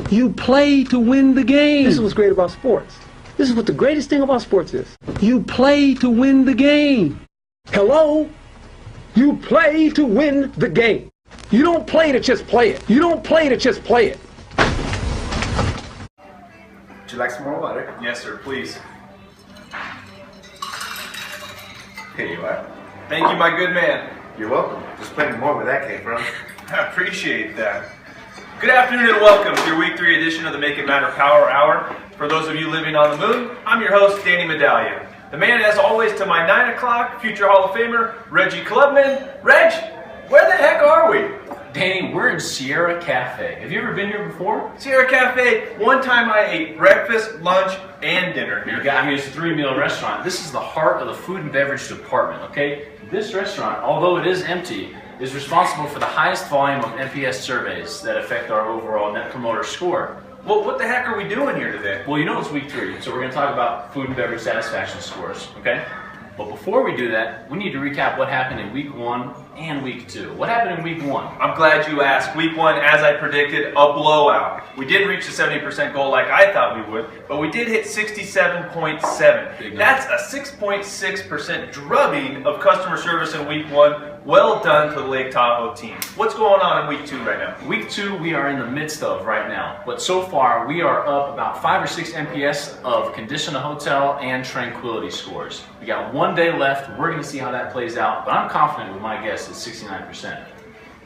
You play to win the game. This is what's great about sports. This is what the greatest thing about sports is. You play to win the game. Hello? You play to win the game. You don't play to just play it. You don't play to just play it. Would you like some more water? Yes, sir, please. Here you are. Thank you, my good man. You're welcome. Just plenty more where that came from. I appreciate that. Good afternoon and welcome to your week 3 edition of the Make It Matter Power Hour. For those of you living on the moon, I'm your host, Danny Medallion. The man, as always, to my 9 o'clock, future Hall of Famer, Reggie Clubman. Reg, where the heck are we? Danny, we're in Sierra Cafe. Have you ever been here before? Sierra Cafe. One time I ate breakfast, lunch, and dinner here. You got me. It's a 3-meal restaurant. This is the heart of the food and beverage department, okay? This restaurant, although it is empty, is responsible for the highest volume of NPS surveys that affect our overall Net Promoter Score. Well, what the heck are we doing here today? Well, you know it's week 3, so we're going to talk about food and beverage satisfaction scores, okay? But before we do that, we need to recap what happened in week 1 and week 2. What happened in week 1? I'm glad you asked. Week 1, as I predicted, a blowout. We didn't reach the 70% goal like I thought we would, but we did hit 67.7. That's a 6.6% drubbing of customer service in week 1. Well done to the Lake Tahoe team. What's going on in week 2 right now? Week 2 we are in the midst of right now, but so far we are up about 5 or 6 NPS of condition of hotel and tranquility scores. We got 1 day left. We're going to see how that plays out, but I'm confident with my guess at 69%.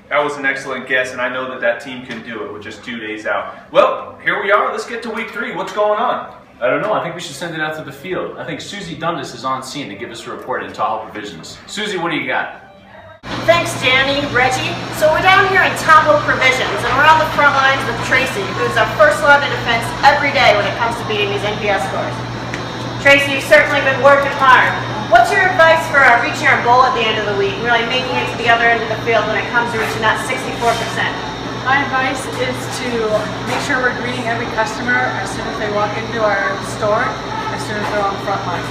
That was an excellent guess, and I know that that team can do it with just 2 days out. Well, here we are. Let's get to week 3. What's going on? I don't know. I think we should send it out to the field. I think Susie Dundas is on scene to give us a report in Tahoe Provisions. Susie, what do you got? Thanks, Danny, Reggie. So we're down here in Tahoe Provisions, and we're on the front lines with Tracy, who's our first line of defense every day when it comes to beating these NPS scores. Tracy, you've certainly been working hard. What's your advice for reaching our goal at the end of the week, really making it to the other end of the field when it comes to reaching that 64%? My advice is to make sure we're greeting every customer as soon as they walk into our store, as soon as they're on the front line.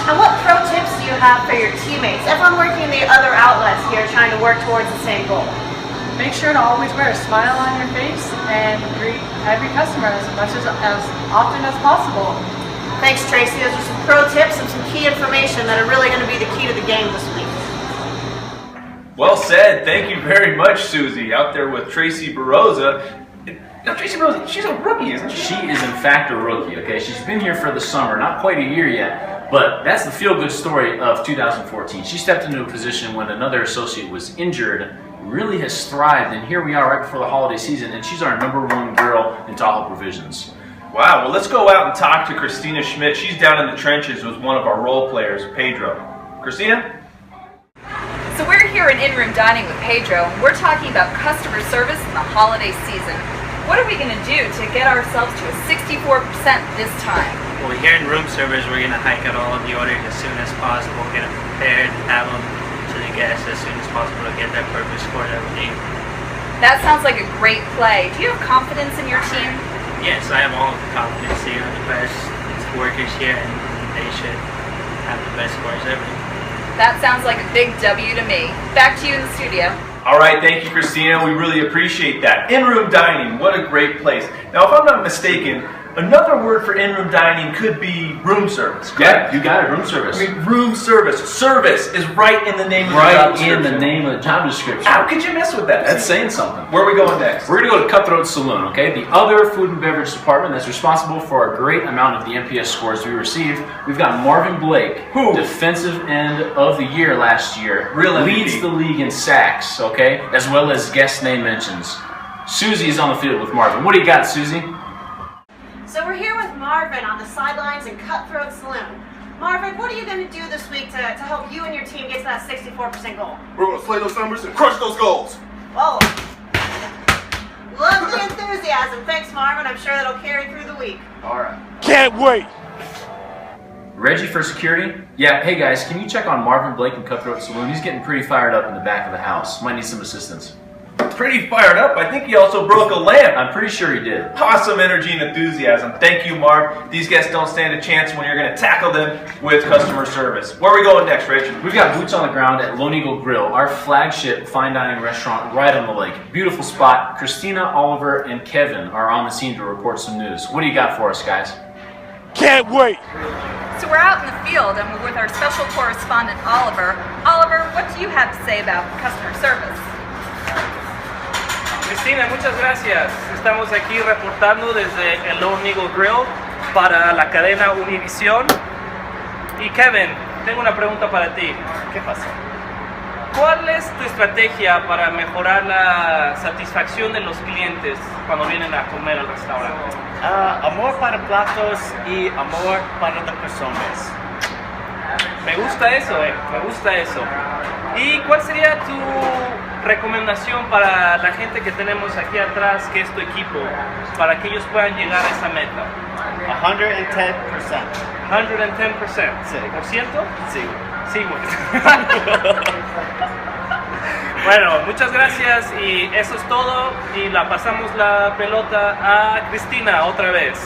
And what pro tips do you have for your teammates? Everyone working in the other outlets here trying to work towards the same goal. Make sure to always wear a smile on your face and greet every customer as often as possible. Thanks, Tracy. Those are some pro tips and some key information that are really going to be the key to the game this week. Well said. Thank you very much, Susie. Out there with Tracy Baroza. Now, Tracy Baroza, she's a rookie, isn't she? She is in fact a rookie, okay? She's been here for the summer, not quite a year yet, but that's the feel-good story of 2014. She stepped into a position when another associate was injured, really has thrived, and here we are right before the holiday season, and she's our #1 girl in Tahoe Provisions. Wow, well, let's go out and talk to Christina Schmidt. She's down in the trenches with one of our role players, Pedro. Christina? So we're here in-room dining with Pedro, and we're talking about customer service in the holiday season. What are we going to do to get ourselves to a 64% this time? Well, here in room service, we're going to hike out all of the orders as soon as possible, get them prepared, have them to the guests as soon as possible to get that perfect score that we need. That sounds like a great play. Do you have confidence in your team? Yes, I have all of the confidence here in the best workers here, and they should have the best scores ever. That sounds like a big W to me. Back to you in the studio. All right, thank you, Christina. We really appreciate that. In-room dining, what a great place. Now, if I'm not mistaken, another word for in-room dining could be room service, correct? Yeah, you got it, room service. I mean, room service. Service is right in the name of the job description. Right in the name of the job description. How could you mess with that? That's saying something. Where are we going next? We're going to go to Cutthroat Saloon, okay? The other food and beverage department that's responsible for a great amount of the NPS scores we received. We've got Marvin Blake, who? Defensive end of the year last year. Real leads MVP. the league in sacks, okay? As well as guest name mentions. Susie's on the field with Marvin. What do you got, Susie? So we're here with Marvin on the sidelines in Cutthroat Saloon. Marvin, what are you going to do this week to help you and your team get to that 64% goal? We're going to slay those numbers and crush those goals. Whoa. Lovely enthusiasm. Thanks, Marvin. I'm sure that'll carry through the week. All right. Can't wait. Reggie for security? Yeah, hey guys, can you check on Marvin Blake in Cutthroat Saloon? He's getting pretty fired up in the back of the house. Might need some assistance. Pretty fired up. I think he also broke a lamp. I'm pretty sure he did. Awesome energy and enthusiasm. Thank you, Marv. These guests don't stand a chance when you're going to tackle them with customer service. Where are we going next, Rich? We've got boots on the ground at Lone Eagle Grill, our flagship fine dining restaurant right on the lake. Beautiful spot. Christina, Oliver, and Kevin are on the scene to report some news. What do you got for us, guys? Can't wait. So we're out in the field and we're with our special correspondent, Oliver. Oliver, what do you have to say about customer service? Cristina, muchas gracias. Estamos aquí reportando desde el Lone Eagle Grill para la cadena Univision. Y Kevin, tengo una pregunta para ti. ¿Qué pasa? ¿Cuál es tu estrategia para mejorar la satisfacción de los clientes cuando vienen a comer al restaurante? Amor para platos y amor para las personas. Me gusta eso, me gusta eso. ¿Y cuál sería tu recomendación para la gente que tenemos aquí atrás, que es tu equipo, para que ellos puedan llegar a esa meta? 110%. 110%. Sí. ¿Por ciento? Sí. Sí, bueno. Bueno, muchas gracias y eso es todo. Y la pasamos la pelota a Cristina otra vez.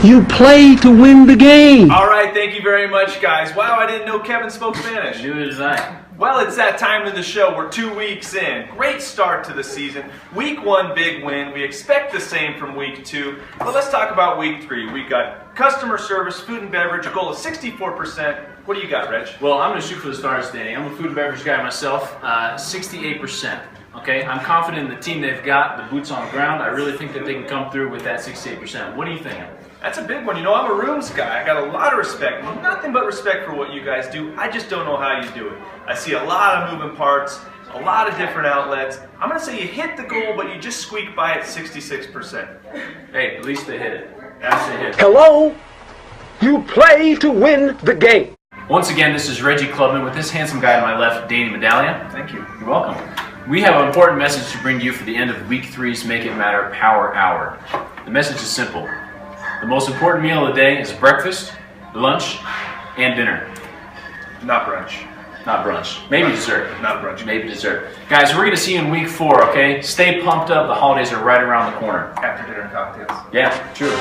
You play to win the game. All right, thank you very much, guys. Wow, I didn't know Kevin spoke Spanish. Neither did I. Well, it's that time of the show. We're 2 weeks in. Great start to the season. Week 1, big win. We expect the same from week 2. But let's talk about week 3. We got customer service, food and beverage, a goal of 64%. What do you got, Reg? Well, I'm going to shoot for the stars, Danny. I'm a food and beverage guy myself. 68%. Okay, I'm confident in the team they've got, the boots on the ground. I really think that they can come through with that 68%. What do you think? That's a big one. You know, I'm a rooms guy. I got a lot of respect. Nothing but respect for what you guys do. I just don't know how you do it. I see a lot of moving parts, a lot of different outlets. I'm going to say you hit the goal, but you just squeak by at 66%. Hey, at least they hit it. That's a hit. Hello? You play to win the game. Once again, this is Reggie Clubman with this handsome guy to my left, Danny Medallion. Thank you. You're welcome. We have an important message to bring to you for the end of Week 3's Make It Matter Power Hour. The message is simple. The most important meal of the day is breakfast, lunch, and dinner. Not brunch. Not brunch. Maybe dessert. Not brunch. Maybe dessert. Guys, we're going to see you in Week 4, okay? Stay pumped up. The holidays are right around the corner. After dinner cocktails. Yeah, true.